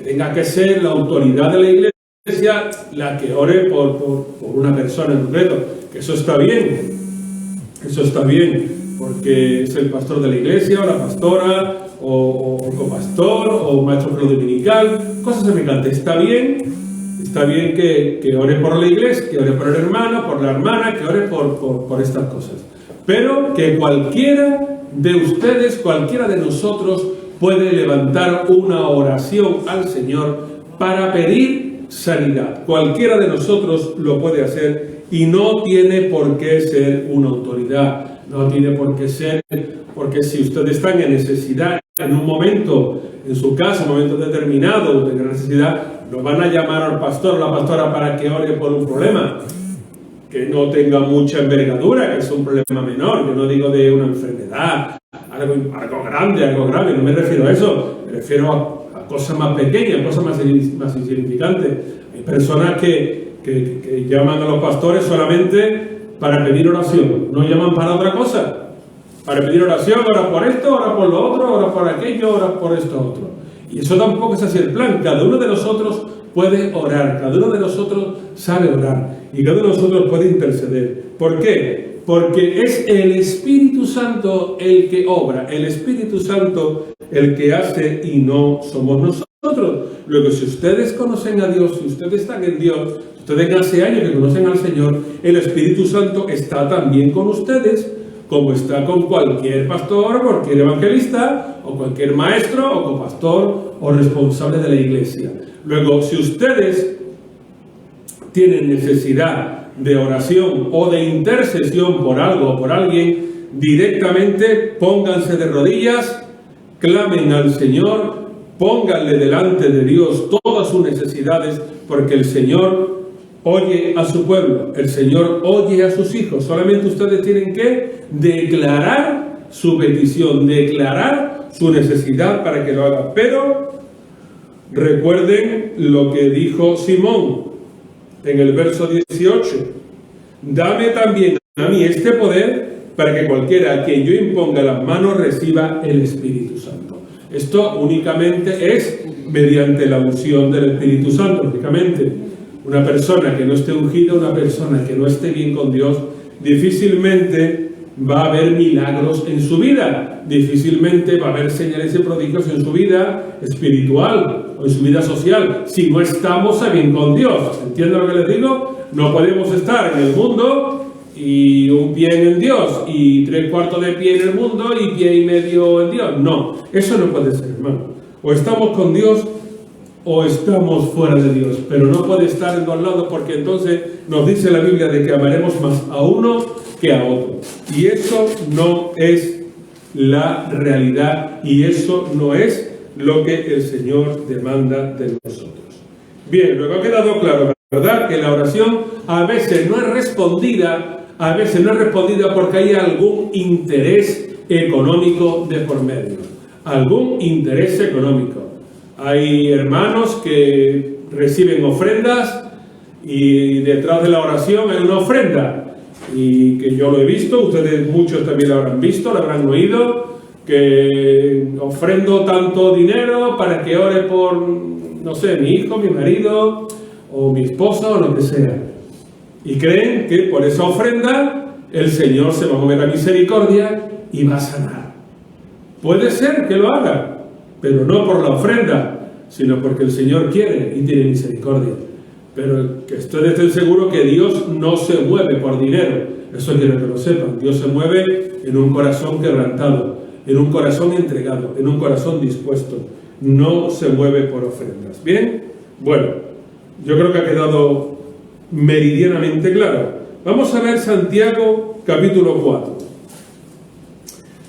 Tenga que ser la autoridad de la Iglesia la que ore por una persona en concreto, que eso está bien, porque es el pastor de la Iglesia, o la pastora, o el copastor, o maestro dominical, cosas semejantes. Está bien que ore por la Iglesia, que ore por el hermano, por la hermana, que ore por estas cosas. Pero que cualquiera de ustedes, cualquiera de nosotros, puede levantar una oración al Señor para pedir sanidad. Cualquiera de nosotros lo puede hacer y no tiene por qué ser una autoridad. No tiene por qué ser, porque si ustedes están en necesidad en un momento, en su casa, un momento determinado de necesidad, no van a llamar al pastor o la pastora para que ore por un problema que no tenga mucha envergadura, que es un problema menor, yo no digo de una enfermedad, algo grande, no me refiero a eso, me refiero a cosas más pequeñas, cosas más insignificantes. Hay personas que llaman a los pastores solamente para pedir oración, no llaman para otra cosa, para pedir oración, ora por esto, ora por lo otro, ora por aquello, ora por esto otro. Y eso tampoco es así el plan. Cada uno de nosotros puede orar, cada uno de nosotros sabe orar y cada uno de nosotros puede interceder. ¿Por qué? Porque es el Espíritu Santo el que obra, el Espíritu Santo el que hace y no somos nosotros. Luego, si ustedes conocen a Dios, si ustedes están en Dios, ustedes hace años que conocen al Señor, el Espíritu Santo está también con ustedes, como está con cualquier pastor, cualquier evangelista, o cualquier maestro, o copastor, o responsable de la iglesia. Luego, si ustedes tienen necesidad de oración o de intercesión por algo o por alguien, directamente pónganse de rodillas, clamen al Señor, pónganle delante de Dios todas sus necesidades, porque el Señor oye a su pueblo, el Señor oye a sus hijos. Solamente ustedes tienen que declarar su petición, declarar su necesidad para que lo haga. Pero recuerden lo que dijo Simón en el verso 18: dame también a mí este poder para que cualquiera a quien yo imponga las manos reciba el Espíritu Santo. Esto únicamente es mediante la unción del Espíritu Santo, lógicamente. Una persona que no esté ungida, una persona que no esté bien con Dios, difícilmente va a haber milagros en su vida, difícilmente va a haber señales y prodigios en su vida espiritual o en su vida social, si no estamos a bien con Dios. ¿Entienden lo que les digo? No podemos estar en el mundo y un pie en Dios y 3/4 de pie en el mundo y pie y medio en Dios. No, eso no puede ser, hermano. O estamos con Dios o estamos fuera de Dios, pero no puede estar en dos lados, porque entonces nos dice la Biblia de que amaremos más a uno que a otro, y eso no es la realidad y eso no es lo que el Señor demanda de nosotros. Bien, luego ha quedado claro, ¿verdad?, que la oración a veces no es respondida, porque hay algún interés económico de por medio, algún interés económico. Hay hermanos que reciben ofrendas y detrás de la oración hay una ofrenda, y que yo lo he visto, ustedes muchos también lo habrán visto, lo habrán oído, que ofrendo tanto dinero para que ore por, no sé, mi hijo, mi marido o mi esposa o lo que sea, y creen que por esa ofrenda el Señor se va a mover a misericordia y va a sanar. Puede ser que lo haga, pero no por la ofrenda, sino porque el Señor quiere y tiene misericordia. Pero que ustedes estén seguros que Dios no se mueve por dinero. Eso quiero que lo sepan. Dios se mueve en un corazón quebrantado, en un corazón entregado, en un corazón dispuesto. No se mueve por ofrendas. ¿Bien? Bueno, yo creo que ha quedado meridianamente claro. Vamos a ver Santiago capítulo 4.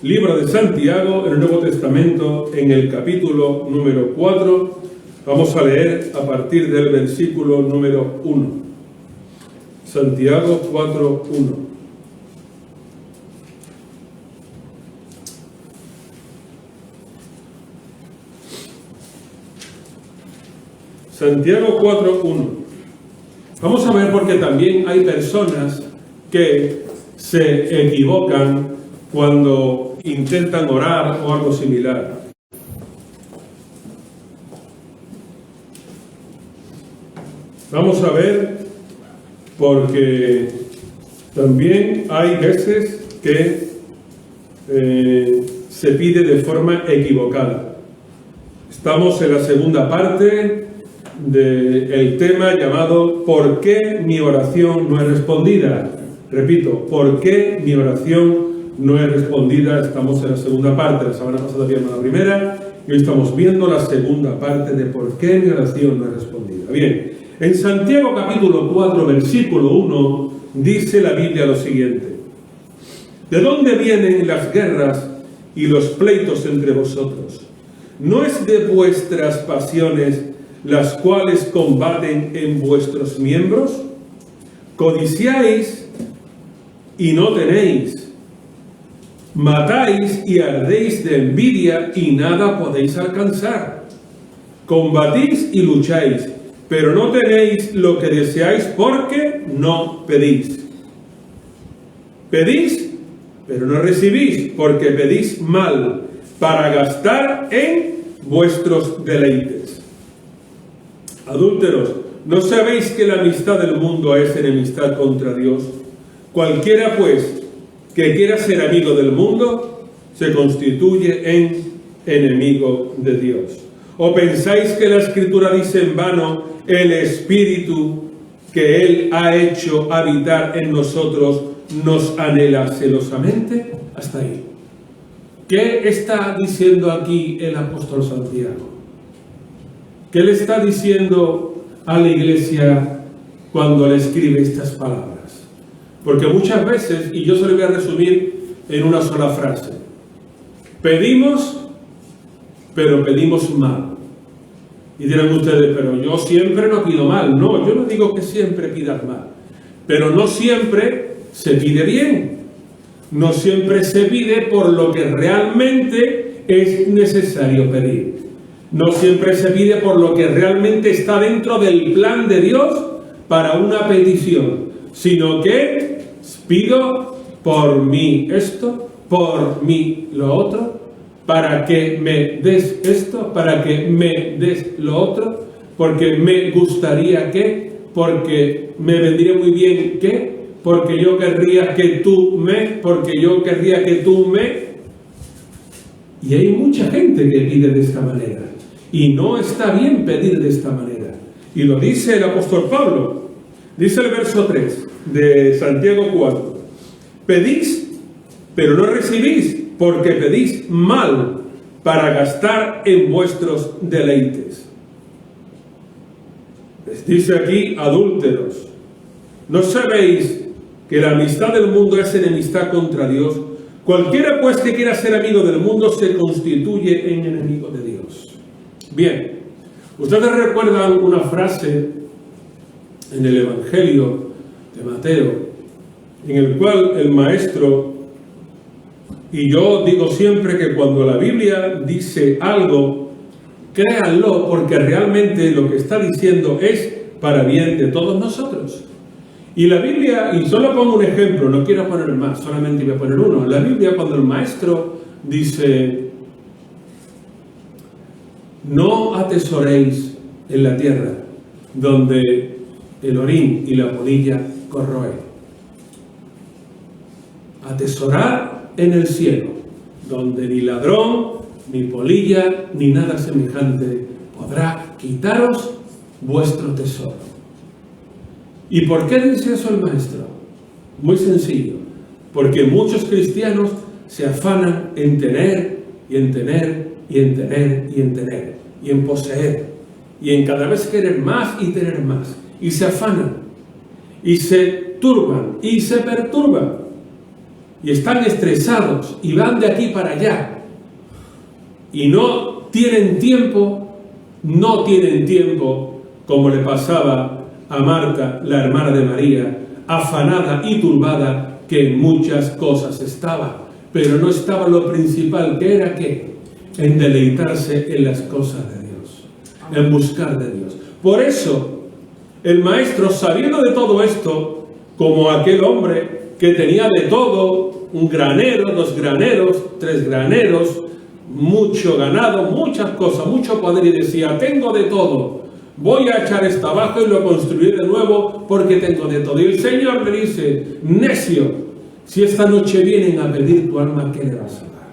Libro de Santiago, en el Nuevo Testamento, en el capítulo número 4, vamos a leer a partir del versículo número 1. Santiago 4:1. Santiago 4:1. Vamos a ver, porque también hay personas que se equivocan cuando intentan orar o algo similar. Vamos a ver, porque también hay veces que se pide de forma equivocada. Estamos en la segunda parte del tema llamado ¿por qué mi oración no es respondida? Repito, ¿por qué mi oración no es respondida? Estamos en la segunda parte. La semana pasada vimos la primera y hoy estamos viendo la segunda parte de ¿por qué mi oración no es respondida? Bien, en Santiago capítulo 4, versículo 1, dice la Biblia lo siguiente: ¿de dónde vienen las guerras y los pleitos entre vosotros? ¿No es de vuestras pasiones las cuales combaten en vuestros miembros? Codiciáis y no tenéis, matáis y ardéis de envidia y nada podéis alcanzar. Combatís y lucháis, pero no tenéis lo que deseáis porque no pedís. Pedís, pero no recibís, porque pedís mal, para gastar en vuestros deleites. Adúlteros, ¿no sabéis que la amistad del mundo es enemistad contra Dios? Cualquiera, pues, que quiera ser amigo del mundo, se constituye en enemigo de Dios. ¿O pensáis que la Escritura dice en vano, el Espíritu que Él ha hecho habitar en nosotros nos anhela celosamente? Hasta ahí. ¿Qué está diciendo aquí el apóstol Santiago? ¿Qué le está diciendo a la iglesia cuando le escribe estas palabras? Porque muchas veces, y yo se lo voy a resumir en una sola frase: pedimos, pero pedimos mal. Y dirán ustedes, pero yo siempre no pido mal. No, yo no digo que siempre pidas mal, pero no siempre se pide bien. No siempre se pide por lo que realmente es necesario pedir. No siempre se pide por lo que realmente está dentro del plan de Dios para una petición, sino que pido por mí esto, por mí lo otro, para que me des esto, para que me des lo otro, porque me gustaría que, porque me vendría muy bien que, porque yo querría que tú me, porque yo querría que tú me. Y hay mucha gente que pide de esta manera. Y no está bien pedir de esta manera. Y lo dice el apóstol Pablo. Dice el verso 3 de Santiago 4. Pedís, pero no recibís, porque pedís mal para gastar en vuestros deleites. Les dice aquí, adúlteros, ¿no sabéis que la amistad del mundo es enemistad contra Dios? Cualquiera pues que quiera ser amigo del mundo se constituye en enemigo de Dios. Bien, ustedes recuerdan una frase en el Evangelio de Mateo, en el cual el maestro, y yo digo siempre que cuando la Biblia dice algo, créanlo, porque realmente lo que está diciendo es para bien de todos nosotros. Y la Biblia, y solo pongo un ejemplo, no quiero poner más, solamente voy a poner uno. La Biblia, cuando el maestro dice: no atesoréis en la tierra, donde el orín y la polilla corroen. Atesorad en el cielo, donde ni ladrón, ni polilla, ni nada semejante podrá quitaros vuestro tesoro. ¿Y por qué dice eso el maestro? Muy sencillo, porque muchos cristianos se afanan en tener, y en tener, y en tener, y en tener, y en poseer, y en cada vez querer más y tener más, y se afanan, y se turban, y se perturban, y están estresados, y van de aquí para allá, y no tienen tiempo, como le pasaba a Marta, la hermana de María, afanada y turbada, que en muchas cosas estaba, pero no estaba lo principal, que era ¿qué? En deleitarse en las cosas de Dios, en buscar de Dios. Por eso, el maestro, sabiendo de todo esto, como aquel hombre que tenía de todo, un granero, 2 graneros, 3 graneros, mucho ganado, muchas cosas, mucho poder, y decía, tengo de todo, voy a echar esto abajo y lo construiré de nuevo porque tengo de todo. Y el Señor le dice, necio, si esta noche vienen a pedir tu alma, ¿qué le vas a dar?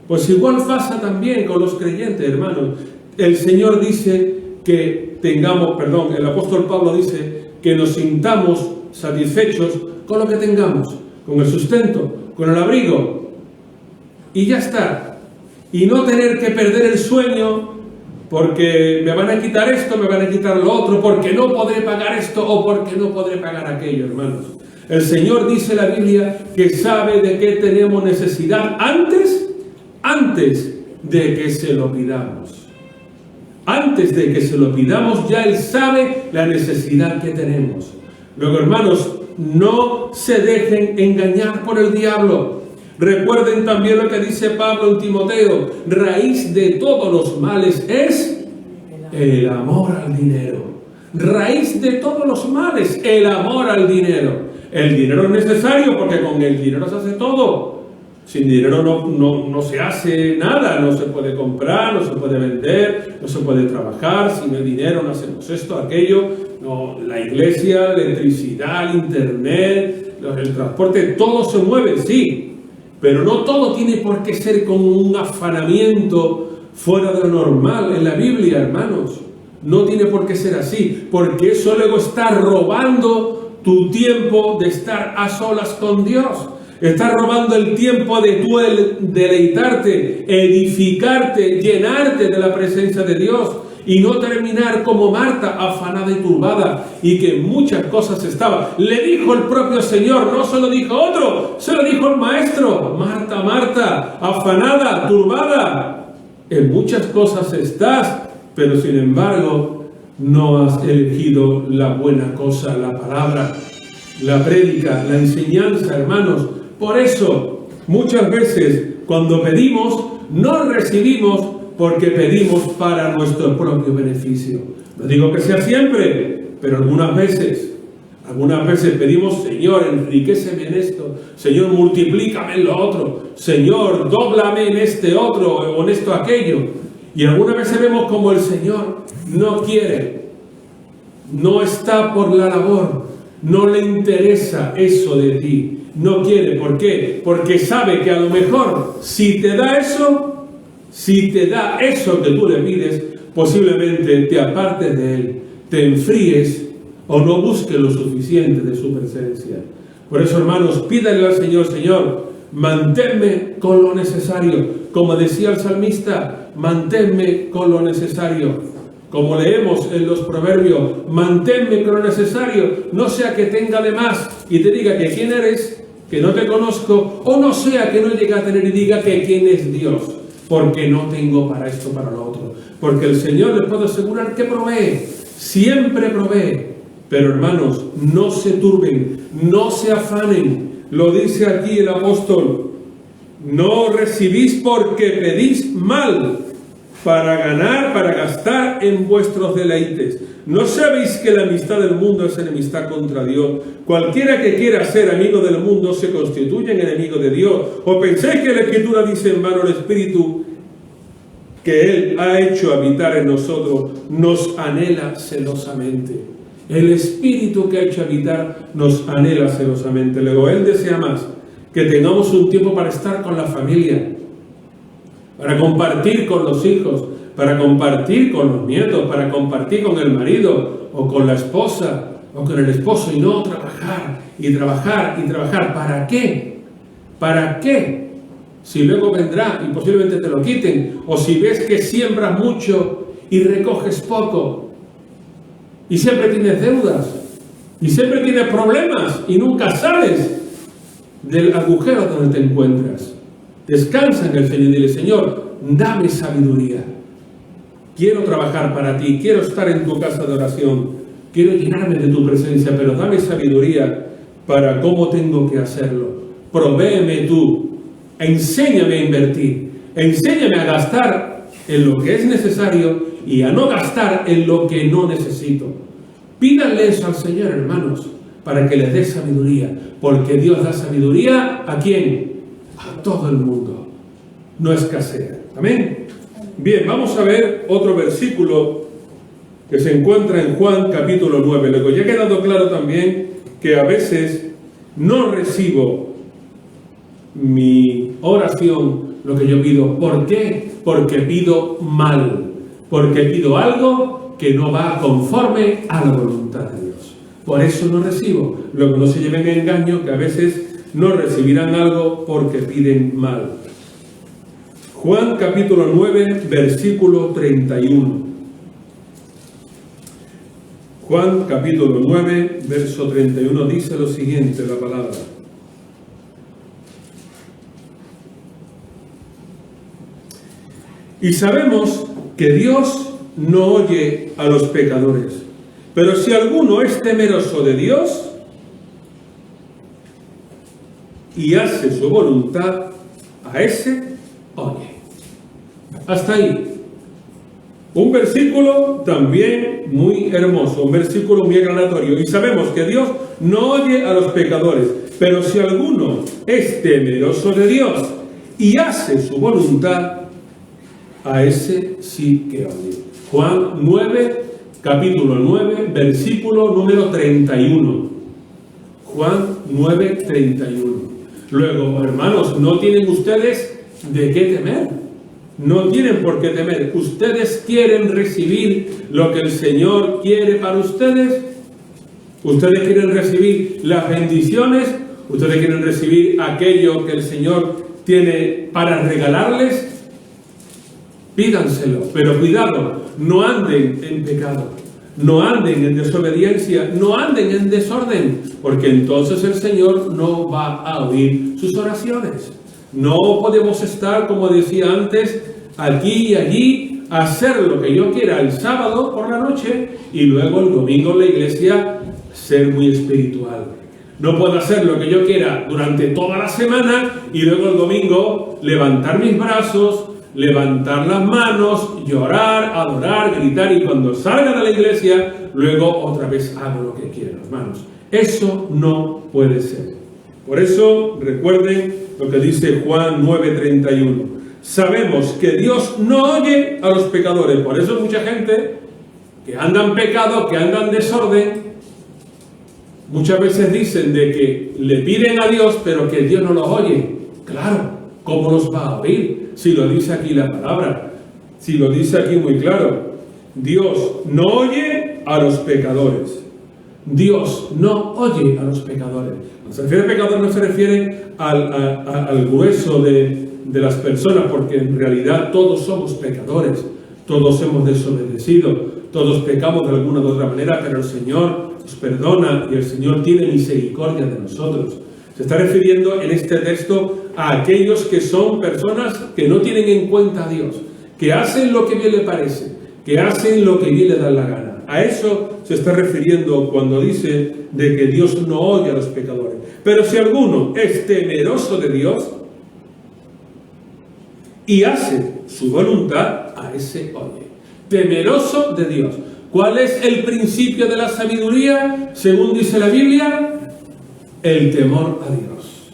Pues igual pasa también con los creyentes, hermanos. El Señor dice que tengamos, el apóstol Pablo dice que nos sintamos satisfechos con lo que tengamos, con el sustento, con el abrigo, y ya está. Y no tener que perder el sueño porque me van a quitar esto, me van a quitar lo otro, porque no podré pagar esto o porque no podré pagar aquello, hermanos. El Señor dice en la Biblia que sabe de qué tenemos necesidad antes de que se lo pidamos. Antes de que se lo pidamos, ya Él sabe la necesidad que tenemos. Luego, hermanos, no se dejen engañar por el diablo. Recuerden también lo que dice Pablo en Timoteo: raíz de todos los males es el amor al dinero. Raíz de todos los males, el amor al dinero. El dinero es necesario porque con el dinero se hace todo. Sin dinero no se hace nada, no se puede comprar, no se puede vender, no se puede trabajar. Sin el dinero no hacemos esto, aquello. No, la iglesia, la electricidad, el internet, el transporte, todo se mueve, sí. Pero no todo tiene por qué ser con un afanamiento fuera de lo normal en la Biblia, hermanos. No tiene por qué ser así, porque eso luego está robando tu tiempo de estar a solas con Dios. Está robando el tiempo de tú deleitarte, edificarte, llenarte de la presencia de Dios y no terminar como Marta, afanada y turbada, y que muchas cosas estaba. Le dijo el propio Señor, no se lo dijo otro, se lo dijo el Maestro: Marta, Marta, afanada, turbada, en muchas cosas estás, pero sin embargo no has elegido la buena cosa, la palabra, la prédica, la enseñanza, hermanos. Por eso, muchas veces, cuando pedimos, no recibimos porque pedimos para nuestro propio beneficio. No digo que sea siempre, pero algunas veces pedimos: Señor, enriquéceme en esto, Señor, multiplícame en lo otro, Señor, dóblame en este otro o en esto aquello. Y algunas veces vemos como el Señor no quiere, no está por la labor, no le interesa eso de ti. No quiere. ¿Por qué? Porque sabe que a lo mejor si te da eso que tú le pides, posiblemente te apartes de Él, te enfríes o no busques lo suficiente de su presencia. Por eso, hermanos, pídale al Señor: Señor, manténme con lo necesario. Como decía el salmista, manténme con lo necesario. Como leemos en los proverbios, manténme con lo necesario, no sea que tenga de más y te diga que quién eres, que no te conozco, o no sea que no llegue a tener y diga que quién es Dios, porque no tengo para esto, para lo otro. Porque el Señor, les puedo asegurar que provee, siempre provee. Pero hermanos, no se turben, no se afanen. Lo dice aquí el apóstol: no recibís porque pedís mal, para ganar, para gastar en vuestros deleites. ¿No sabéis que la amistad del mundo es enemistad contra Dios? Cualquiera que quiera ser amigo del mundo se constituye en enemigo de Dios. ¿O pensáis que la Escritura dice en vano: el Espíritu que Él ha hecho habitar en nosotros nos anhela celosamente? El Espíritu que ha hecho habitar nos anhela celosamente. Luego Él desea más que tengamos un tiempo para estar con la familia, para compartir con los hijos, para compartir con los nietos, para compartir con el marido o con la esposa o con el esposo, y no trabajar y trabajar y trabajar. ¿Para qué? ¿Para qué? Si luego vendrá y posiblemente te lo quiten, o si ves que siembras mucho y recoges poco, y siempre tienes deudas, y siempre tienes problemas y nunca sales del agujero donde te encuentras. Descansa en el Señor y dile: Señor, dame sabiduría. Quiero trabajar para ti, quiero estar en tu casa de oración, quiero llenarme de tu presencia, pero dame sabiduría para cómo tengo que hacerlo. Provéeme tú, enséñame a invertir, enséñame a gastar en lo que es necesario y a no gastar en lo que no necesito. Pídanle eso al Señor, hermanos, para que les dé sabiduría, porque Dios da sabiduría ¿a quién? A todo el mundo. No escasea. Amén. Bien, vamos a ver otro versículo que se encuentra en Juan capítulo 9. Luego ya ha quedado claro también que a veces no recibo mi oración, lo que yo pido. ¿Por qué? Porque pido mal. Porque pido algo que no va conforme a la voluntad de Dios. Por eso no recibo. Luego no se lleven a engaño, que a veces no recibirán algo porque piden mal. Juan capítulo 9, versículo 31. Juan capítulo 9, verso 31 dice lo siguiente, la palabra. Y sabemos que Dios no oye a los pecadores, pero si alguno es temeroso de Dios y hace su voluntad, a ese oye. Hasta ahí. Un versículo también muy hermoso, un versículo muy aclaratorio. Y sabemos que Dios no oye a los pecadores, pero si alguno es temeroso de Dios y hace su voluntad, a ese sí que oye. Juan 9, capítulo 9, versículo número 31. Juan 9, 31. Luego, hermanos, ¿no tienen ustedes de qué temer? No tienen por qué temer. ¿Ustedes quieren recibir lo que el Señor quiere para ustedes? ¿Ustedes quieren recibir las bendiciones? ¿Ustedes quieren recibir aquello que el Señor tiene para regalarles? Pídanselo, pero cuidado, no anden en pecado, no anden en desobediencia, no anden en desorden, porque entonces el Señor no va a oír sus oraciones. No podemos estar, como decía antes, aquí y allí, hacer lo que yo quiera el sábado por la noche y luego el domingo en la iglesia ser muy espiritual. No puedo hacer lo que yo quiera durante toda la semana y luego el domingo levantar mis brazos, levantar las manos, llorar, adorar, gritar y cuando salga de la iglesia, luego otra vez hago lo que quiero, hermanos. Eso no puede ser. Por eso, recuerden lo que dice Juan 9:31. Sabemos que Dios no oye a los pecadores. Por eso mucha gente que anda en pecado, que anda en desorden, muchas veces dicen de que le piden a Dios, pero que Dios no los oye. Claro, ¿cómo los va a oír? Si lo dice aquí la palabra, si lo dice aquí muy claro. Dios no oye a los pecadores. Dios no oye a los pecadores. Cuando se refiere a pecadores no se refiere al grueso de las personas, porque en realidad todos somos pecadores, todos hemos desobedecido, todos pecamos de alguna u otra manera, pero el Señor nos perdona y el Señor tiene misericordia de nosotros. Se está refiriendo en este texto a aquellos que son personas que no tienen en cuenta a Dios, que hacen lo que bien le parece, que hacen lo que bien le da la gana. A eso se está refiriendo cuando dice de que Dios no oye a los pecadores. Pero si alguno es temeroso de Dios y hace su voluntad, a ese oye. Temeroso de Dios. ¿Cuál es el principio de la sabiduría? Según dice la Biblia, el temor a Dios.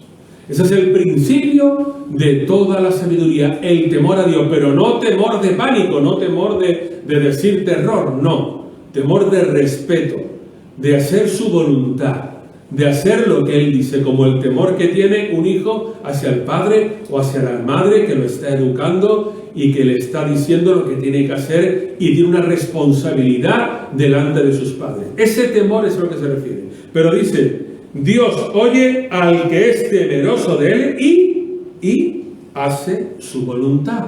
Ese es el principio de toda la sabiduría, el temor a Dios, pero no temor de pánico, no temor de decir terror, no. Temor de respeto, de hacer su voluntad, de hacer lo que Él dice, como el temor que tiene un hijo hacia el padre o hacia la madre que lo está educando y que le está diciendo lo que tiene que hacer y tiene una responsabilidad delante de sus padres. Ese temor es a lo que se refiere. Pero dice, Dios oye al que es temeroso de Él y hace su voluntad.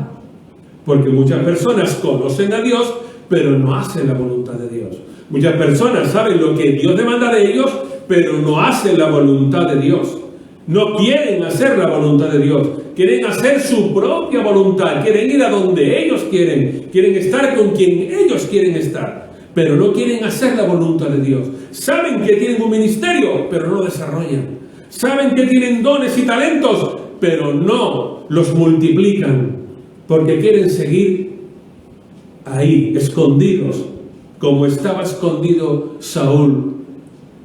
Porque muchas personas conocen a Dios, pero no hacen la voluntad de Dios. Muchas personas saben lo que Dios demanda de ellos, pero no hacen la voluntad de Dios. No quieren hacer la voluntad de Dios. Quieren hacer su propia voluntad. Quieren ir a donde ellos quieren. Quieren estar con quien ellos quieren estar. pero no quieren hacer la voluntad de Dios. Saben que tienen un ministerio, pero no lo desarrollan. Saben que tienen dones y talentos, pero no los multiplican, porque quieren seguir ahí, escondidos, como estaba escondido Saúl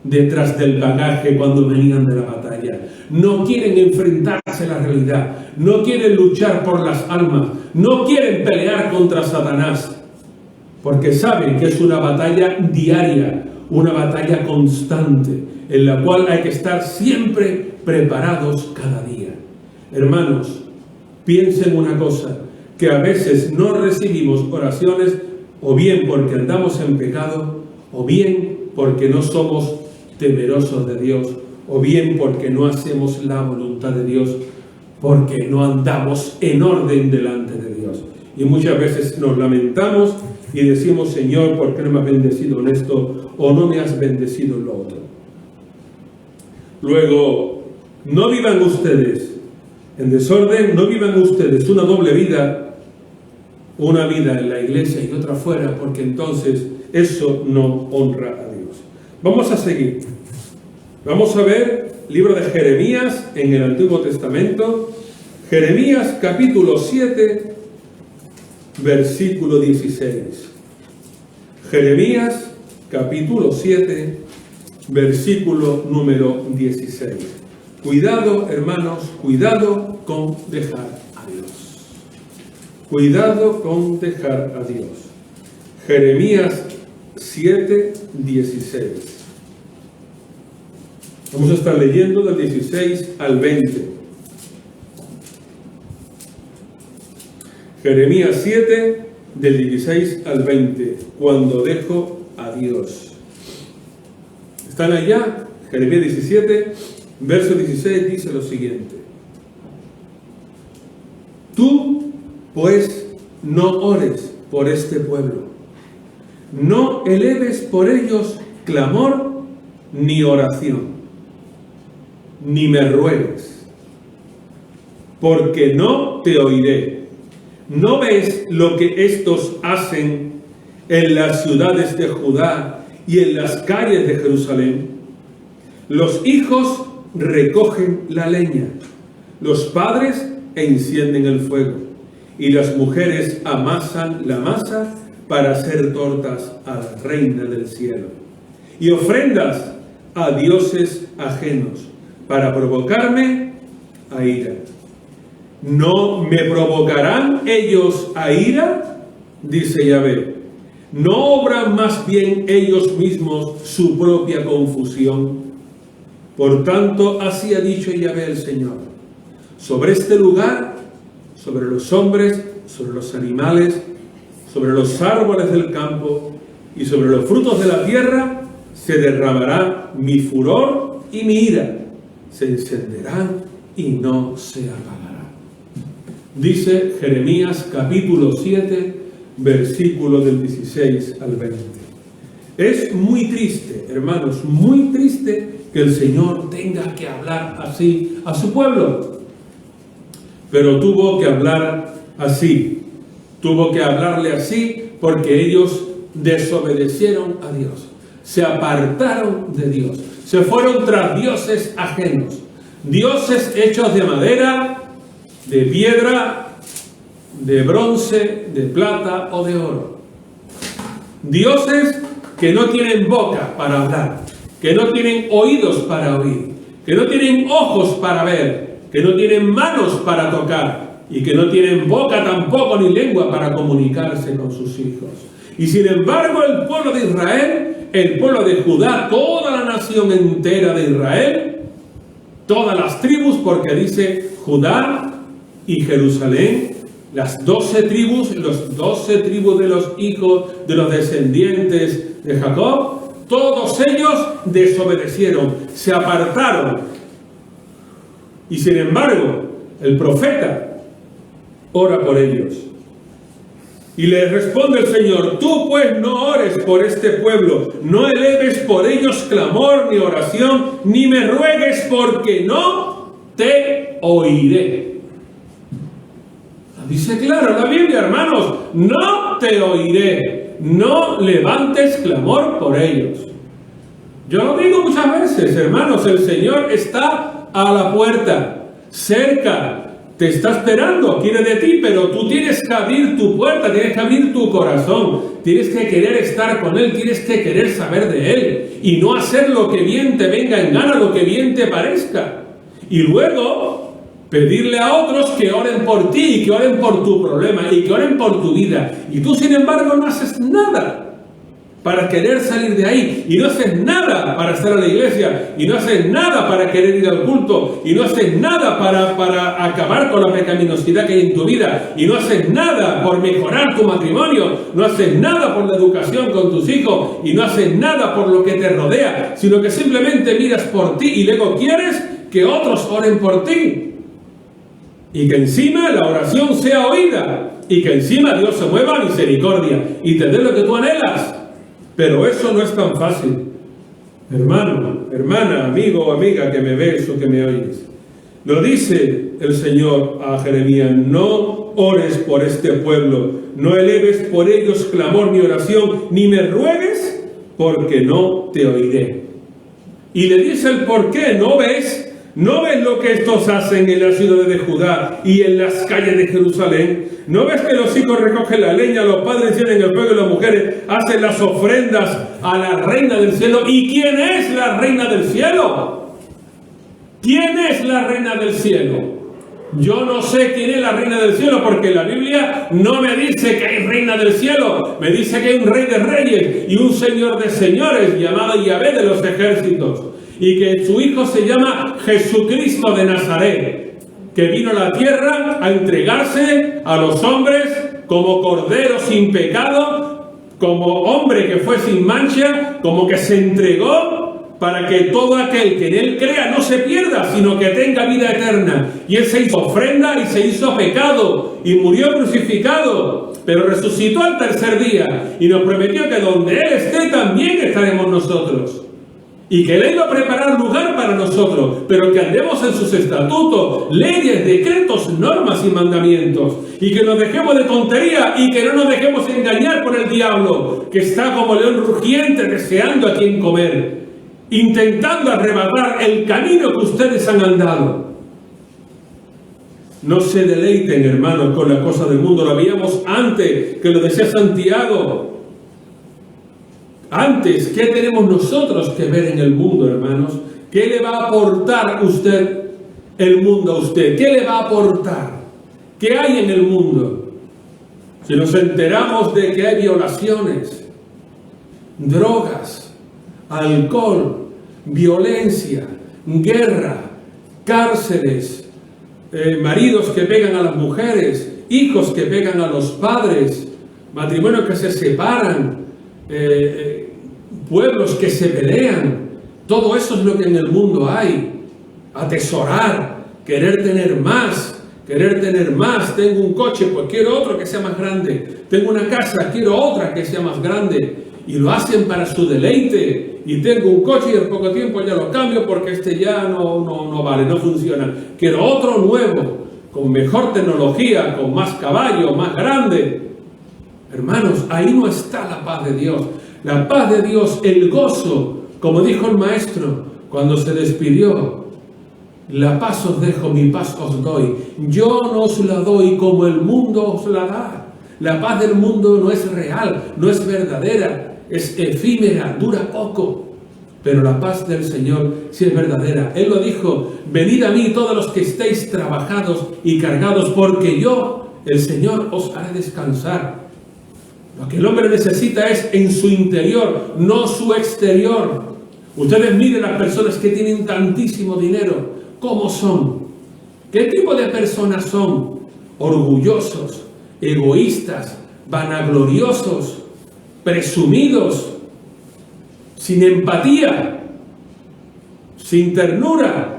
detrás del bagaje cuando venían de la batalla. No quieren enfrentarse a la realidad, no quieren luchar por las almas, no quieren pelear contra Satanás, porque saben que es una batalla diaria, una batalla constante, en la cual hay que estar siempre preparados cada día. Hermanos, piensen una cosa, que a veces no recibimos oraciones o bien porque andamos en pecado, o bien porque no somos temerosos de Dios, o bien porque no hacemos la voluntad de Dios, porque no andamos en orden delante de Dios. Y muchas veces nos lamentamos y decimos: Señor, ¿por qué no me has bendecido en esto? O no me has bendecido en lo otro. Luego, no vivan ustedes en desorden, no vivan ustedes una doble vida, una vida en la iglesia y otra fuera, porque entonces eso no honra a Dios. Vamos a seguir. Vamos a ver libro de Jeremías en el Antiguo Testamento. Jeremías capítulo 7, versículo 16. Jeremías capítulo 7, versículo número 16. Cuidado, hermanos, cuidado con dejar a Dios. Cuidado con dejar a Dios. Jeremías 7, 16. Vamos a estar leyendo del 16 al 20. Jeremías 7, del 16 al 20. Cuando dejo a Dios. ¿Están allá? Jeremías 17, verso 16 dice lo siguiente: Tú, pues, no ores por este pueblo, no eleves por ellos clamor ni oración, ni me ruegues, porque no te oiré. ¿No ves lo que estos hacen en las ciudades de Judá y en las calles de Jerusalén? Los hijos recogen la leña, los padres encienden el fuego, y las mujeres amasan la masa para hacer tortas a la reina del cielo, y ofrendas a dioses ajenos, para provocarme a ira. ¿No me provocarán ellos a ira? Dice Yahvé. ¿No obran más bien ellos mismos su propia confusión? Por tanto, así ha dicho Yahvé el Señor: sobre este lugar, sobre los hombres, sobre los animales, sobre los árboles del campo y sobre los frutos de la tierra, se derramará mi furor y mi ira, se encenderán y no se apagarán. Dice Jeremías capítulo 7, versículo del 16 al 20. Es muy triste, hermanos, muy triste que el Señor tenga que hablar así a su pueblo. Pero tuvo que hablar así. Tuvo que hablarle así porque ellos desobedecieron a Dios. Se apartaron de Dios. Se fueron tras dioses ajenos. Dioses hechos de madera, de piedra, de bronce, de plata o de oro. Dioses que no tienen boca para hablar, que no tienen oídos para oír, que no tienen ojos para ver, que no tienen manos para tocar y que no tienen boca tampoco ni lengua para comunicarse con sus hijos. Y sin embargo el pueblo de Israel, el pueblo de Judá, toda la nación entera de Israel, todas las tribus, porque dice Judá y Jerusalén, las 12 tribus, los 12 tribus de los hijos de los descendientes de Jacob, todos ellos desobedecieron, se apartaron. Y sin embargo, el profeta ora por ellos. Y le responde el Señor: tú pues no ores por este pueblo, no eleves por ellos clamor ni oración, ni me ruegues, porque no te oiré. Dice claro la Biblia, hermanos: no te oiré. no levantes clamor por ellos. Yo lo digo muchas veces, hermanos, el Señor está a la puerta, cerca, te está esperando, quiere de ti, pero tú tienes que abrir tu puerta, tienes que abrir tu corazón, tienes que querer estar con Él, tienes que querer saber de Él y no hacer lo que bien te venga en gana, lo que bien te parezca. Y luego pedirle a otros que oren por ti y que oren por tu problema y que oren por tu vida. Y tú, sin embargo, no haces nada para querer salir de ahí, y no haces nada para estar en la iglesia, y no haces nada para querer ir al culto, y no haces nada para acabar con la pecaminosidad que hay en tu vida, y no haces nada por mejorar tu matrimonio, no haces nada por la educación con tus hijos, y no haces nada por lo que te rodea, sino que simplemente miras por ti y luego quieres que otros oren por ti. Y que encima la oración sea oída, y que encima Dios se mueva a misericordia y te dé lo que tú anhelas. Pero eso no es tan fácil. Hermano, hermana, amigo o amiga que me ves o que me oyes, lo dice el Señor a Jeremías: no ores por este pueblo, no eleves por ellos clamor ni oración, ni me ruegues, porque no te oiré. Y le dice el por qué. ¿No ves? ¿No ves lo que estos hacen en las ciudades de Judá y en las calles de Jerusalén? ¿No ves que los hijos recogen la leña, los padres encienden el fuego y las mujeres hacen las ofrendas a la reina del cielo? ¿Y quién es la reina del cielo? ¿Quién es la reina del cielo? Yo no sé quién es la reina del cielo, porque la Biblia no me dice que hay reina del cielo. Me dice que hay un rey de reyes y un señor de señores llamado Yahvé de los ejércitos. Y que su hijo se llama Jesucristo de Nazaret, que vino a la tierra a entregarse a los hombres como cordero sin pecado, como hombre que fue sin mancha, como que se entregó para que todo aquel que en Él crea no se pierda, sino que tenga vida eterna. Y Él se hizo ofrenda y se hizo pecado y murió crucificado, pero resucitó al tercer día y nos prometió que donde Él esté también estaremos nosotros. Y que Él iba a preparar lugar para nosotros, pero que andemos en sus estatutos, leyes, decretos, normas y mandamientos, y que nos dejemos de tontería y que no nos dejemos engañar por el diablo, que está como león rugiente deseando a quien comer, intentando arrebatar el camino que ustedes han andado. No se deleiten, hermanos, con la cosa del mundo. Lo veíamos antes, que lo decía Santiago. Antes, ¿qué tenemos nosotros que ver en el mundo, hermanos? ¿Qué le va a aportar usted, el mundo a usted? ¿Qué le va a aportar? ¿Qué hay en el mundo? Si nos enteramos de que hay violaciones, drogas, alcohol, violencia, guerra, cárceles, maridos que pegan a las mujeres, hijos que pegan a los padres, matrimonios que se separan, pueblos que se pelean, todo eso es lo que en el mundo hay. Atesorar, querer tener más, tengo un coche, pues quiero otro que sea más grande, tengo una casa, quiero otra que sea más grande, y lo hacen para su deleite. Y tengo un coche y en poco tiempo ya lo cambio porque este ya no vale, no funciona, quiero otro nuevo, con mejor tecnología, con más caballo, más grande. Hermanos, ahí no está la paz de Dios. La paz de Dios, el gozo, como dijo el Maestro cuando se despidió: la paz os dejo, mi paz os doy. Yo no os la doy como el mundo os la da. La paz del mundo no es real, no es verdadera, es efímera, dura poco. Pero la paz del Señor sí es verdadera. Él lo dijo: venid a mí todos los que estéis trabajados y cargados, porque yo, el Señor, os haré descansar. Lo que el hombre necesita es en su interior, no su exterior. Ustedes miren las personas que tienen tantísimo dinero, ¿cómo son? ¿Qué tipo de personas son? Orgullosos, egoístas, vanagloriosos, presumidos, sin empatía, sin ternura,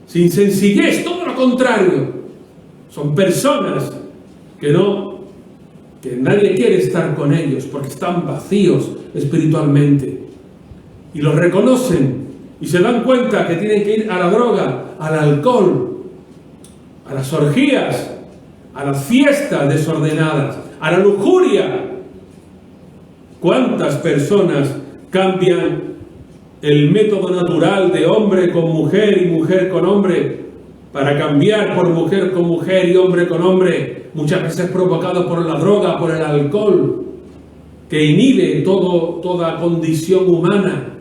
sin sencillez, todo lo contrario. Son personas que nadie quiere estar con ellos porque están vacíos espiritualmente. Y los reconocen y se dan cuenta que tienen que ir a la droga, al alcohol, a las orgías, a las fiestas desordenadas, a la lujuria. ¿Cuántas personas cambian el método natural de hombre con mujer y mujer con hombre para cambiar por mujer con mujer y hombre con hombre? Muchas veces provocado por la droga, por el alcohol, que inhibe toda condición humana.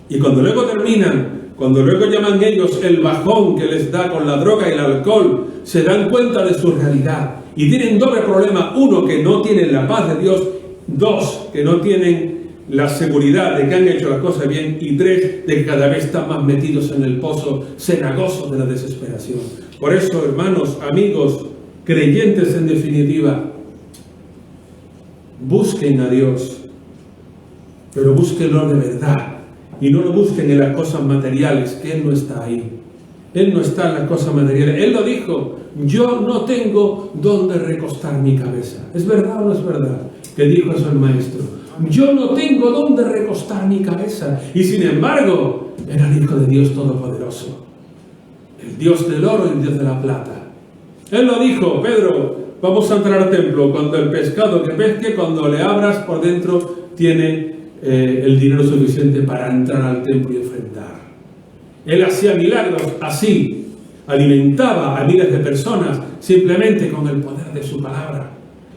Y cuando luego terminan, cuando luego llaman ellos el bajón que les da con la droga y el alcohol, se dan cuenta de su realidad y tienen doble problema: uno, que no tienen la paz de Dios; dos, que no tienen la seguridad de que han hecho las cosas bien; y tres, de que cada vez están más metidos en el pozo cenagoso de la desesperación. Por eso, hermanos, amigos, creyentes en definitiva, busquen a Dios, pero búsquenlo de verdad. Y no lo busquen en las cosas materiales, que Él no está ahí. Él no está en las cosas materiales. Él lo dijo: yo no tengo dónde recostar mi cabeza. ¿Es verdad o no es verdad que dijo eso el Maestro? Yo no tengo dónde recostar mi cabeza. Y sin embargo, era el Hijo de Dios Todopoderoso, el Dios del oro y el Dios de la plata. Él lo dijo: Pedro, vamos a entrar al templo. Cuando el pescado que pesque, cuando le abras por dentro, tiene el dinero suficiente para entrar al templo y ofrendar. Él hacía milagros así, alimentaba a miles de personas simplemente con el poder de su palabra,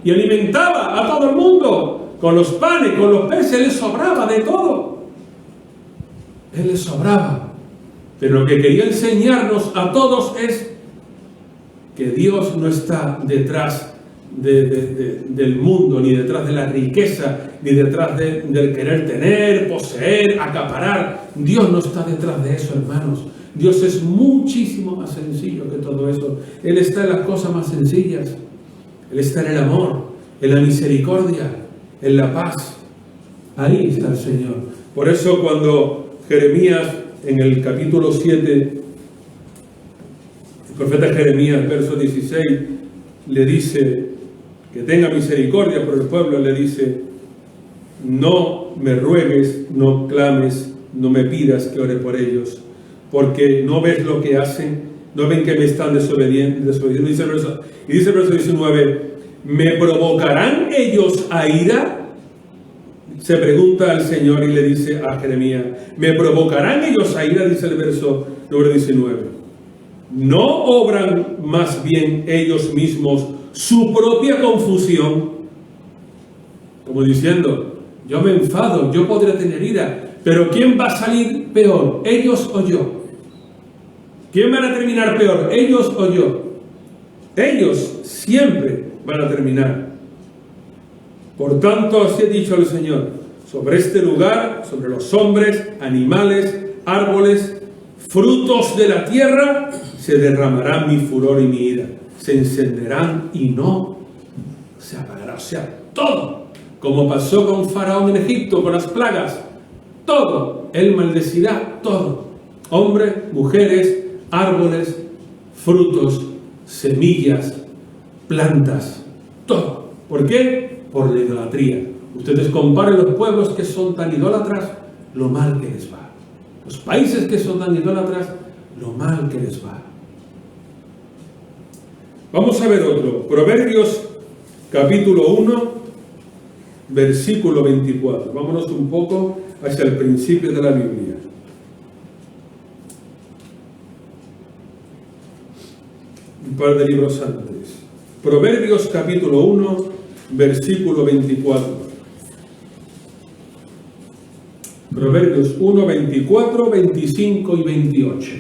y alimentaba a todo el mundo con los panes, con los peces. Él les sobraba de todo. Él les sobraba. Pero lo que quería enseñarnos a todos es que Dios no está detrás del mundo, ni detrás de la riqueza, ni detrás del querer tener, poseer, acaparar. Dios no está detrás de eso, hermanos. Dios es muchísimo más sencillo que todo eso. Él está en las cosas más sencillas. Él está en el amor, en la misericordia, en la paz. Ahí está el Señor. Por eso cuando Jeremías, en el capítulo 7, el profeta Jeremías, verso 16, le dice que tenga misericordia por el pueblo, le dice: no me ruegues, no clames, no me pidas que ore por ellos, porque no ves lo que hacen, no ven que me están desobediendo. Y dice el verso 19: ¿me provocarán ellos a ira? Se pregunta al Señor y le dice a Jeremías: ¿me provocarán ellos a ira? Dice el verso número 19. ¿No obran más bien ellos mismos su propia confusión? Como diciendo: yo me enfado, yo podré tener ira, pero ¿quién va a salir peor, ellos o yo? ¿Quién van a terminar peor, ellos o yo? Ellos siempre van a terminar. Por tanto, así ha dicho el Señor: sobre este lugar, sobre los hombres, animales, árboles, frutos de la tierra, se derramará mi furor y mi ira. Se encenderán y no se apagará. O sea, todo, como pasó con Faraón en Egipto, con las plagas, todo, Él maldecirá todo: hombres, mujeres, árboles, frutos, semillas, plantas, todo. ¿Por qué? Por la idolatría. Ustedes comparen los pueblos que son tan idólatras, lo mal que les va. Los países que son tan idólatras, lo mal que les va. Vamos a ver otro. Proverbios capítulo 1, versículo 24. Vámonos un poco hacia el principio de la Biblia. Un par de libros antes. Proverbios capítulo 1, versículo 24. Proverbios 1, 24, 25 y 28.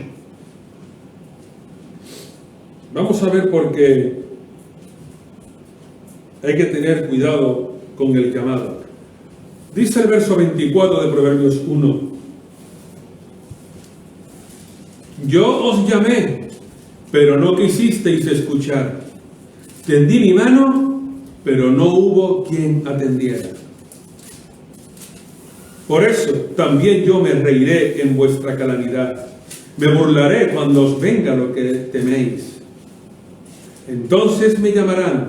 Vamos a ver por qué hay que tener cuidado con el llamado. Dice el verso 24 de Proverbios 1: yo os llamé, pero no quisisteis escuchar. Tendí mi mano, pero no hubo quien atendiera. Por eso también yo me reiré en vuestra calamidad. Me burlaré cuando os venga lo que teméis. Entonces me llamarán,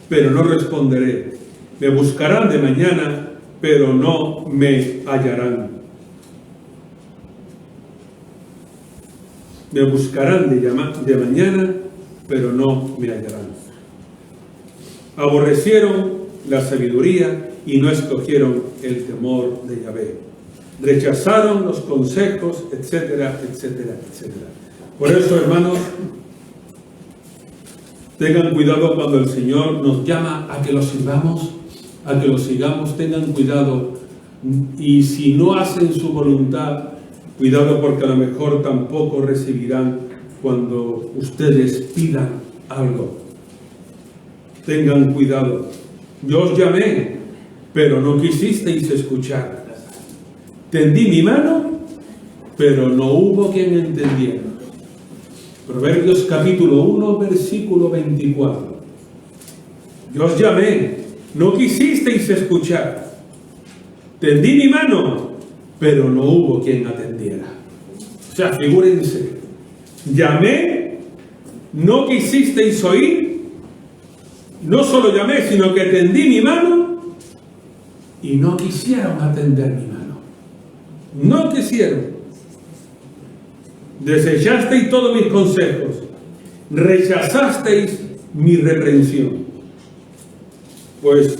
pero no responderé. Me buscarán de mañana, pero no me hallarán. Me buscarán de mañana, pero no me hallarán. Aborrecieron la sabiduría y no escogieron el temor de Yahvé. Rechazaron los consejos, etcétera, etcétera, etcétera. Por eso, hermanos, tengan cuidado cuando el Señor nos llama a que lo sirvamos, a que lo sigamos. Tengan cuidado. Y si no hacen su voluntad, cuidado, porque a lo mejor tampoco recibirán cuando ustedes pidan algo. Tengan cuidado. Yo os llamé, pero no quisisteis escuchar. Tendí mi mano, pero no hubo quien entendiera. Proverbios capítulo 1, versículo 24. Yo os llamé, no quisisteis escuchar. Tendí mi mano, pero no hubo quien atendiera. O sea, figúrense, llamé, no quisisteis oír, no solo llamé, sino que tendí mi mano y no quisieron atender mi mano. No quisieron. Desechasteis todos mis consejos, rechazasteis mi reprensión. Pues,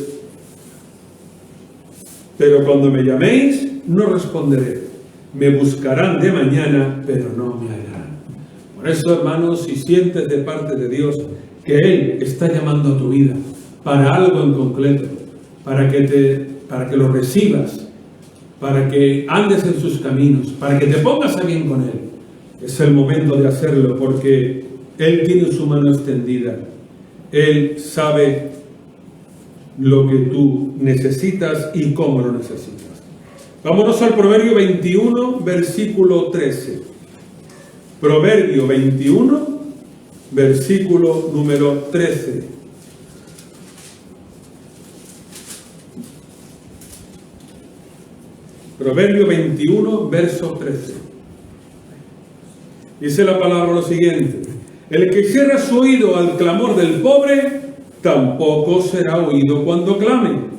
pero cuando me llaméis, no responderé. Me buscarán de mañana, pero no me hallarán. Por eso, hermanos, si sientes de parte de Dios que Él está llamando a tu vida para algo en concreto, para que lo recibas, para que andes en sus caminos, para que te pongas a bien con Él, es el momento de hacerlo, porque Él tiene su mano extendida. Él sabe lo que tú necesitas y cómo lo necesitas. Vámonos al Proverbio 21, versículo 13. Proverbio 21, versículo número 13. Proverbio 21, verso 13. Dice la palabra lo siguiente: el que cierra su oído al clamor del pobre, tampoco será oído cuando clame.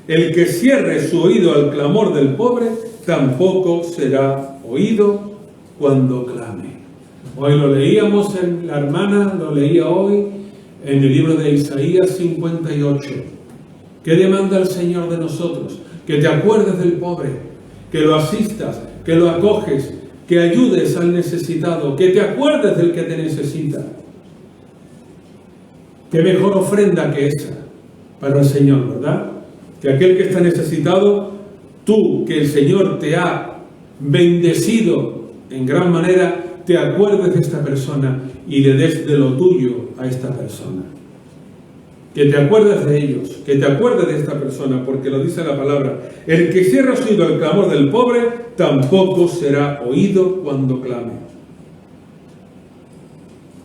El que cierre su oído al clamor del pobre, tampoco será oído cuando clame. Hoy lo leíamos, la hermana lo leía hoy en el libro de Isaías 58. ¿Qué demanda el Señor de nosotros? Que te acuerdes del pobre, que lo asistas, que lo acoges, que ayudes al necesitado, que te acuerdes del que te necesita. ¿Qué mejor ofrenda que esa para el Señor, verdad? Que aquel que está necesitado, tú, que el Señor te ha bendecido en gran manera, te acuerdes de esta persona y le des de lo tuyo a esta persona. Que te acuerdes de ellos, que te acuerdes de esta persona, porque lo dice la palabra: el que cierra su oído al clamor del pobre, tampoco será oído cuando clame.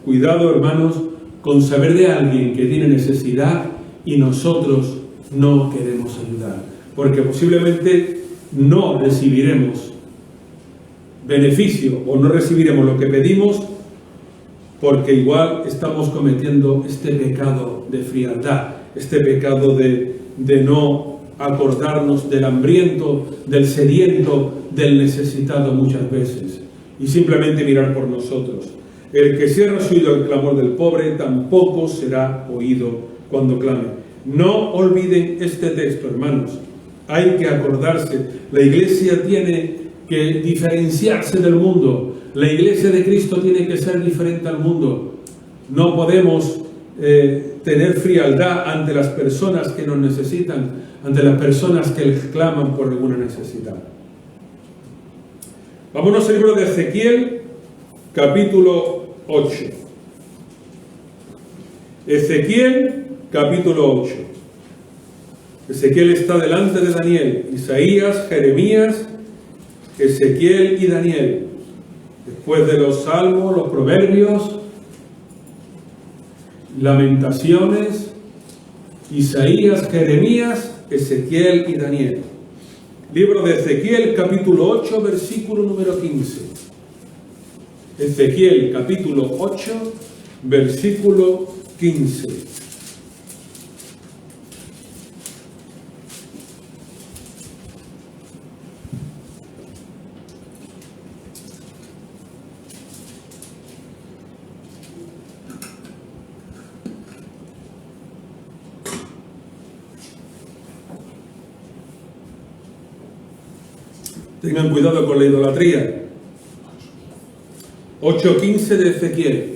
Cuidado, hermanos, con saber de alguien que tiene necesidad y nosotros no queremos ayudar, porque posiblemente no recibiremos beneficio o no recibiremos lo que pedimos, porque igual estamos cometiendo este pecado de frialdad, este pecado de no acordarnos del hambriento, del sediento, del necesitado muchas veces, y simplemente mirar por nosotros. El que cierra su oído al clamor del pobre, tampoco será oído cuando clame. No olviden este texto, hermanos. Hay que acordarse. La iglesia tiene que diferenciarse del mundo. La iglesia de Cristo tiene que ser diferente al mundo. No podemos tener frialdad ante las personas que nos necesitan, ante las personas que claman por alguna necesidad. Vámonos al libro de Ezequiel, capítulo 8. Ezequiel, capítulo 8. Ezequiel está delante de Daniel, Isaías, Jeremías, Ezequiel y Daniel. Después de los salmos, los proverbios, lamentaciones, Isaías, Jeremías, Ezequiel y Daniel. Libro de Ezequiel, capítulo 8, versículo número 15. Ezequiel, capítulo 8, versículo 15. Tengan cuidado con la idolatría. 8:15 de Ezequiel.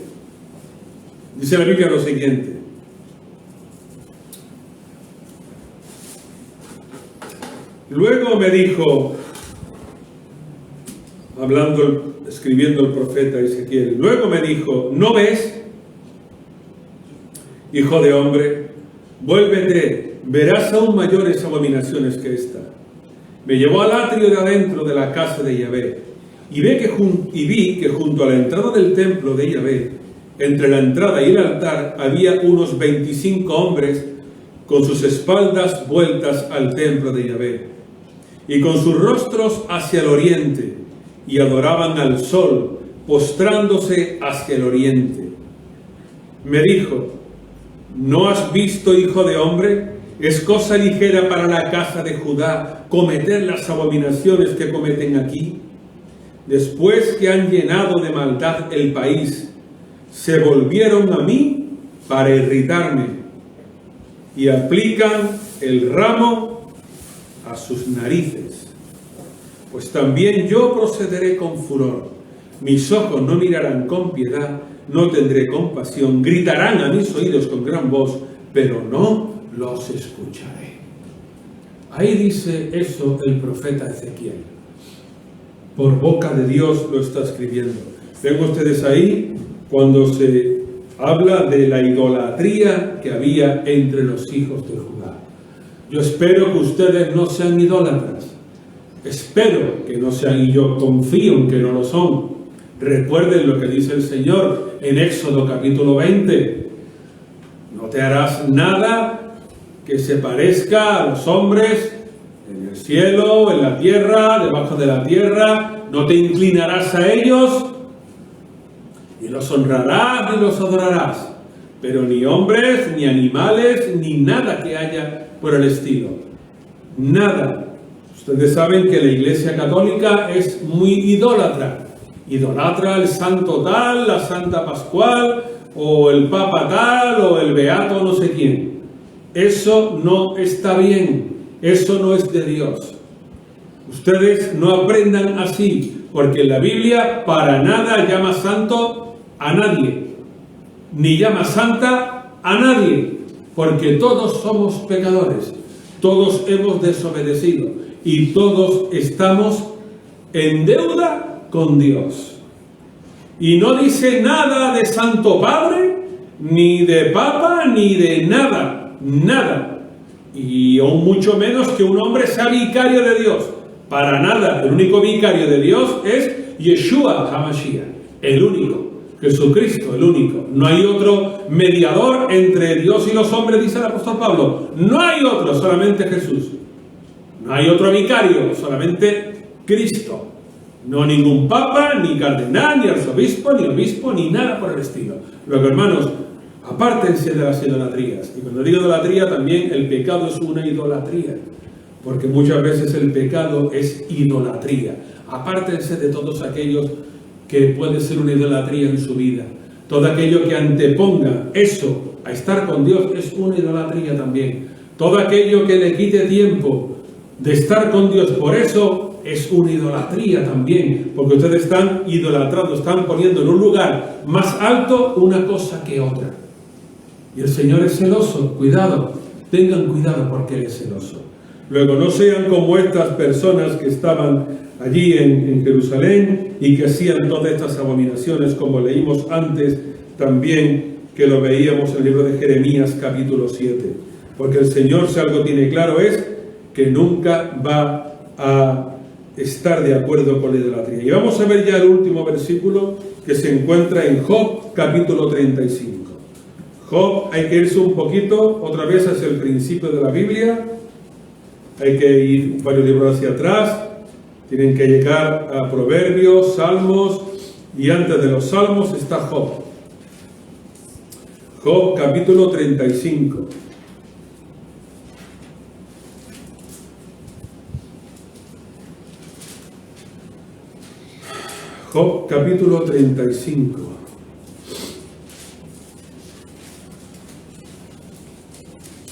Dice la Biblia lo siguiente. Luego me dijo, escribiendo el profeta Ezequiel, luego me dijo, ¿no ves, hijo de hombre? Vuélvete, verás aún mayores abominaciones que esta. Me llevó al atrio de adentro de la casa de Yahvé, y vi que junto a la entrada del templo de Yahvé, entre la entrada y el altar, había unos 25 hombres con sus espaldas vueltas al templo de Yahvé, y con sus rostros hacia el oriente, y adoraban al sol, postrándose hacia el oriente. Me dijo, ¿no has visto, hijo de hombre? Es cosa ligera para la casa de Judá cometer las abominaciones que cometen aquí. Después que han llenado de maldad el país, se volvieron a mí para irritarme y aplican el ramo a sus narices. Pues también yo procederé con furor. Mis ojos no mirarán con piedad, no tendré compasión, gritarán a mis oídos con gran voz, pero no los escucharé. Ahí dice eso el profeta Ezequiel. Por boca de Dios lo está escribiendo. Ven ustedes ahí cuando se habla de la idolatría que había entre los hijos de Judá. Yo espero que ustedes no sean idólatras. Espero que no sean, y yo confío en que no lo son. Recuerden lo que dice el Señor en Éxodo capítulo 20. No te harás nada que se parezca a los hombres en el cielo, en la tierra, debajo de la tierra. No te inclinarás a ellos, ni los honrarás, ni los adorarás. Pero ni hombres, ni animales, ni nada que haya por el estilo. Nada. Ustedes saben que la Iglesia Católica es muy idólatra. Idolatra al santo tal, la Santa Pascual, o el Papa tal, o el Beato no sé quién. Eso no está bien. Eso no es de Dios. Ustedes no aprendan así, porque la Biblia para nada llama santo a nadie, ni llama santa a nadie, porque todos somos pecadores, todos hemos desobedecido y todos estamos en deuda con Dios. Y no dice nada de Santo Padre, ni de Papa, ni de nada, nada. Y aún mucho menos que un hombre sea vicario de Dios. Para nada. El único vicario de Dios es Yeshua HaMashiach, el único. Jesucristo, el único. No hay otro mediador entre Dios y los hombres, dice el apóstol Pablo. No hay otro, solamente Jesús. No hay otro vicario, solamente Cristo. No ningún papa, ni cardenal, ni arzobispo, ni obispo, ni nada por el estilo. Luego, hermanos, apártense de las idolatrías. Y cuando digo idolatría, también el pecado es una idolatría. Porque muchas veces el pecado es idolatría. Apártense de todos aquellos que puede ser una idolatría en su vida. Todo aquello que anteponga eso a estar con Dios es una idolatría también. Todo aquello que le quite tiempo de estar con Dios, por eso es una idolatría también, porque ustedes están idolatrando, están poniendo en un lugar más alto una cosa que otra. Y el Señor es celoso. Cuidado, tengan cuidado porque Él es celoso. Luego, no sean como estas personas que estaban allí en Jerusalén y que hacían todas estas abominaciones, como leímos antes también, que lo veíamos en el libro de Jeremías capítulo 7. Porque el Señor, si algo tiene claro, es que nunca va a estar de acuerdo con la idolatría. Y vamos a ver ya el último versículo que se encuentra en Job capítulo 35. Job, hay que irse un poquito otra vez hacia el principio de la Biblia. Hay que ir varios libros hacia atrás. Tienen que llegar a Proverbios, Salmos, y antes de los Salmos está Job. Job capítulo 35. Job capítulo 35.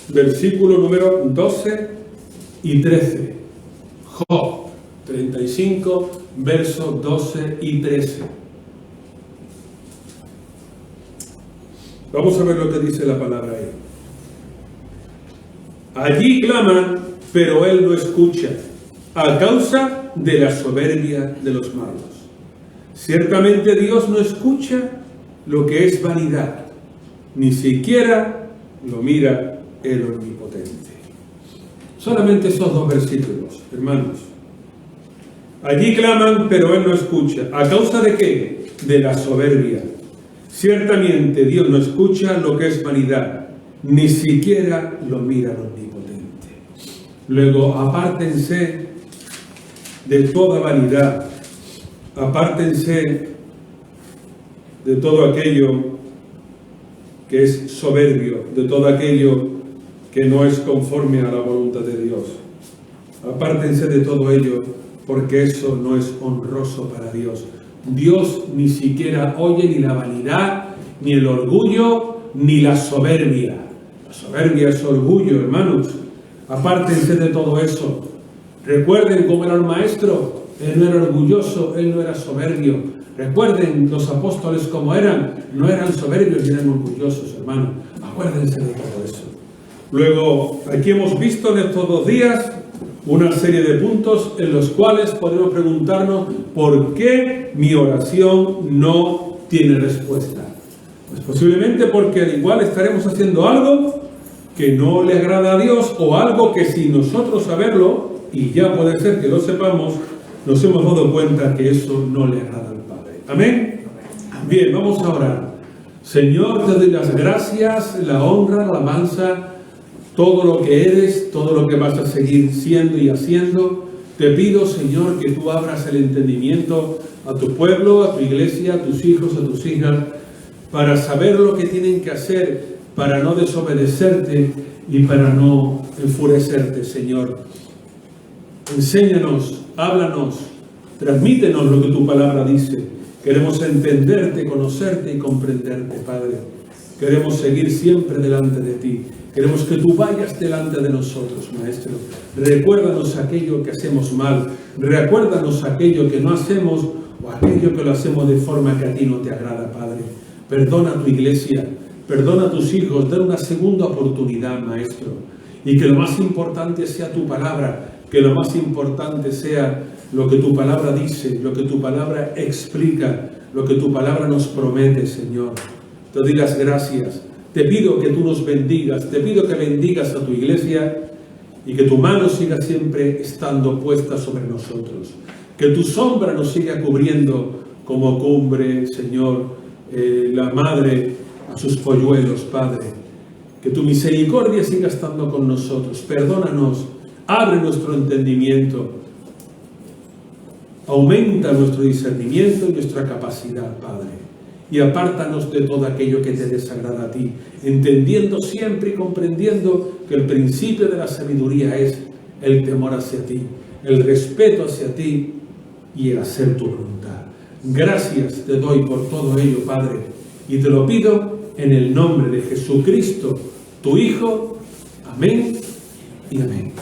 Versículo número 12 y 13. Job, 35, versos 12 y 13. Vamos a ver lo que dice la palabra ahí. Allí claman, pero él no escucha, a causa de la soberbia de los malos. Ciertamente Dios no escucha lo que es vanidad, ni siquiera lo mira el Omnipotente. Solamente esos dos versículos, hermanos. Allí claman, pero él no escucha. ¿A causa de qué? De la soberbia. Ciertamente Dios no escucha lo que es vanidad, ni siquiera lo mira el Omnipotente. Luego, apártense de toda vanidad, apártense de todo aquello que es soberbio, de todo aquello que no es conforme a la voluntad de Dios. Apártense de todo ello, porque eso no es honroso para Dios. Dios ni siquiera oye ni la vanidad, ni el orgullo, ni la soberbia. La soberbia es orgullo, hermanos. Apártense de todo eso. Recuerden cómo era el maestro. Él no era orgulloso, él no era soberbio. Recuerden los apóstoles como eran. No eran soberbios ni eran orgullosos, hermanos. Acuérdense de todo eso. Luego, aquí hemos visto en estos 2 días una serie de puntos en los cuales podemos preguntarnos por qué mi oración no tiene respuesta. Pues posiblemente porque al igual estaremos haciendo algo que no le agrada a Dios, o algo que sin nosotros saberlo, y ya puede ser que lo sepamos, nos hemos dado cuenta que eso no le agrada al Padre. ¿Amén? Bien, vamos a orar. Señor, te doy las gracias, la honra, la alabanza, todo lo que eres, todo lo que vas a seguir siendo y haciendo. Te pido, Señor, que tú abras el entendimiento a tu pueblo, a tu iglesia, a tus hijos, a tus hijas, para saber lo que tienen que hacer, para no desobedecerte y para no enfurecerte, Señor. Enséñanos, háblanos, transmítenos lo que tu palabra dice. Queremos entenderte, conocerte y comprenderte, Padre. Queremos seguir siempre delante de ti. Queremos que tú vayas delante de nosotros, Maestro. Recuérdanos aquello que hacemos mal. Recuérdanos aquello que no hacemos o aquello que lo hacemos de forma que a ti no te agrada, Padre. Perdona a tu iglesia. Perdona a tus hijos. Dale una segunda oportunidad, Maestro. Y que lo más importante sea tu palabra. Que lo más importante sea lo que tu palabra dice, lo que tu palabra explica, lo que tu palabra nos promete, Señor. Te doy las gracias. Te pido que tú nos bendigas, te pido que bendigas a tu iglesia y que tu mano siga siempre estando puesta sobre nosotros. Que tu sombra nos siga cubriendo como cumbre, Señor, la madre a sus polluelos, Padre. Que tu misericordia siga estando con nosotros. Perdónanos, abre nuestro entendimiento, aumenta nuestro discernimiento y nuestra capacidad, Padre. Y apártanos de todo aquello que te desagrada a ti, entendiendo siempre y comprendiendo que el principio de la sabiduría es el temor hacia ti, el respeto hacia ti y el hacer tu voluntad. Gracias te doy por todo ello, Padre, y te lo pido en el nombre de Jesucristo, tu Hijo. Amén y amén.